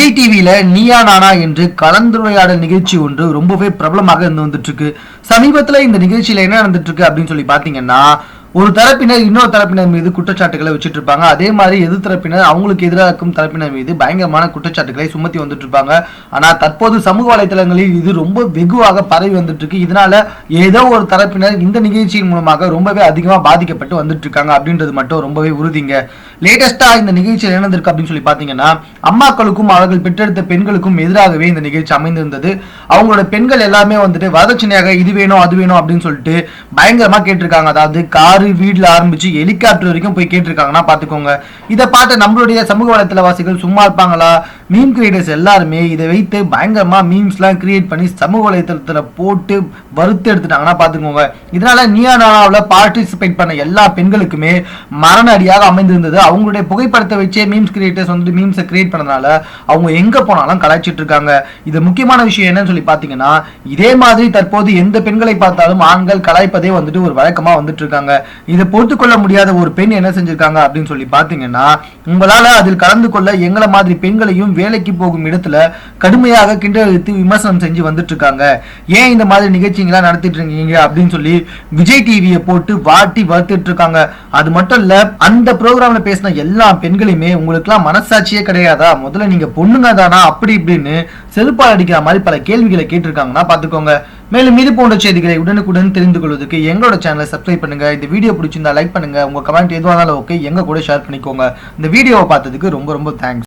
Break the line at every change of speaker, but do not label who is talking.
விஜய் டிவியில நீயா நானா என்று கலந்துரையாடல் நிகழ்ச்சி ஒன்று ரொம்பவே பிரபலமாக இருந்து வந்துட்டு இருக்கு. சமீபத்துல இந்த நிகழ்ச்சியில என்ன நடந்துட்டு இருக்கு அப்படின்னு சொல்லி பாத்தீங்கன்னா, ஒரு தரப்பினர் இன்னொரு தரப்பினர் மீது குற்றச்சாட்டுகளை வச்சுட்டு இருப்பாங்க. அதே மாதிரி எதிர் தரப்பினர் அவங்களுக்கு எதிராக இருக்கும் தரப்பினர் மீது பயங்கரமான குற்றச்சாட்டுகளை சுமத்தி வந்துட்டு இருப்பாங்க. ஆனா தற்போது சமூக வலைதளங்களில் இது ரொம்ப வெகுவாக பரவி வந்துட்டு இருக்கு. இதனால ஏதோ ஒரு தரப்பினர் இந்த நிகழ்ச்சியின் மூலமாக ரொம்பவே அதிகமா பாதிக்கப்பட்டு வந்துட்டு இருக்காங்க அப்படின்றது மட்டும் ரொம்பவே உறுதிங்க. லேட்டஸ்டா இந்த நிகழ்ச்சியில் என்ன நடந்திருக்கு அப்படின்னு சொல்லி பாத்தீங்கன்னா, அம்மாக்களுக்கும் அவர்கள் பெற்றெடுத்த பெண்களுக்கும் எதிராகவே இந்த நிகழ்ச்சி அமைந்திருந்தது. அவங்களோட பெண்கள் எல்லாமே வந்துட்டு வரதட்சணையாக இது வேணும் அது வேணும் அப்படின்னு சொல்லிட்டு பயங்கரமா கேட்டிருக்காங்க. அதாவது கார் வீட்ல ஆரம்பிச்சு ஹெலிகாப்டர் வரைக்கும் போய் கேட்டிருக்காங்கன்னா பாத்துக்கோங்க. இதை பார்த்து நம்மளுடைய சமூக வலைத்தளவாசிகள் சும்மா இருப்பாங்களா? மீம் கிரியேட்டர்ஸ் எல்லாருமே இதை வைத்து பயங்கரமா மீம்ஸ்லாம் கிரியேட் பண்ணி சமூக வலைத்தளத்துல போட்டு வறுத்து எடுத்துட்டாங்கன்னா பாத்துக்கோங்க. இதனால நீயா நானாவில் பார்ட்டிசிபேட் பண்ண எல்லா பெண்களுக்குமே மரண அடியாக அமைந்திருந்தது. அவங்களுடைய புகைப்படத்தை வச்சே மீம்ஸ் கிரியேட்டர்ஸ் வந்துட்டு மீம்ஸை கிரியேட் பண்ணனால அவங்க எங்க போனாலும் கலாய்ச்சிட்டு இருக்காங்க. இது முக்கியமான விஷயம் என்னன்னு சொல்லி பாத்தீங்கன்னா, இதே மாதிரி தற்போது எந்த பெண்களை பார்த்தாலும் ஆண்கள் கலாய்ப்பதே வந்துட்டு ஒரு வழக்கமா வந்துட்டு இருக்காங்க. இதை பொறுத்து கொள்ள முடியாத ஒரு பெண் என்ன செஞ்சிருக்காங்க அப்படின்னு சொல்லி பாத்தீங்கன்னா, உங்களால அதில் கலந்து கொள்ள எங்களை மாதிரி பெண்களையும் வேலைக்கு போகும் இடத்துல கடுமையாக கிண்டலித்து விமர்சனம் செஞ்சு வந்துட்டு இருக்காங்க. ஏன் இந்த மாதிரி நிகழ்ச்சிகளா நடத்திட்டு இருக்கீங்க அப்படின்னு சொல்லி விஜய் டிவியை போட்டு வாட்டி வறுத்துட்டு இருக்காங்க. அது மட்டும் இல்ல, அந்த ப்ரோக்ராம்ல பேசின எல்லா பெண்களையுமே உங்களுக்கு எல்லாம் மனசாட்சியே கிடையாதா, முதல்ல நீங்க பொண்ணுங்க தானா அப்படி இப்படின்னு செருப்பால் அடிக்கிற மாதிரி பல கேள்விகளை கேட்டிருக்காங்கன்னா பாத்துக்கோங்க. மேலும் இது போன்ற செய்திகளை உடனுக்குடன் தெரிந்து கொள்வதற்கு எங்களோட சேனலை சப்ஸ்கிரைப் பண்ணுங்க. இந்த வீடியோ பிடிச்சிருந்தா லைக் பண்ணுங்க. உங்க கமெண்ட் எதுவாக இருந்தாலும் ஓகே, எங்க கூட ஷேர் பண்ணிக்கோங்க. இந்த வீடியோவை பார்த்ததுக்கு ரொம்ப ரொம்ப தேங்க்ஸ்.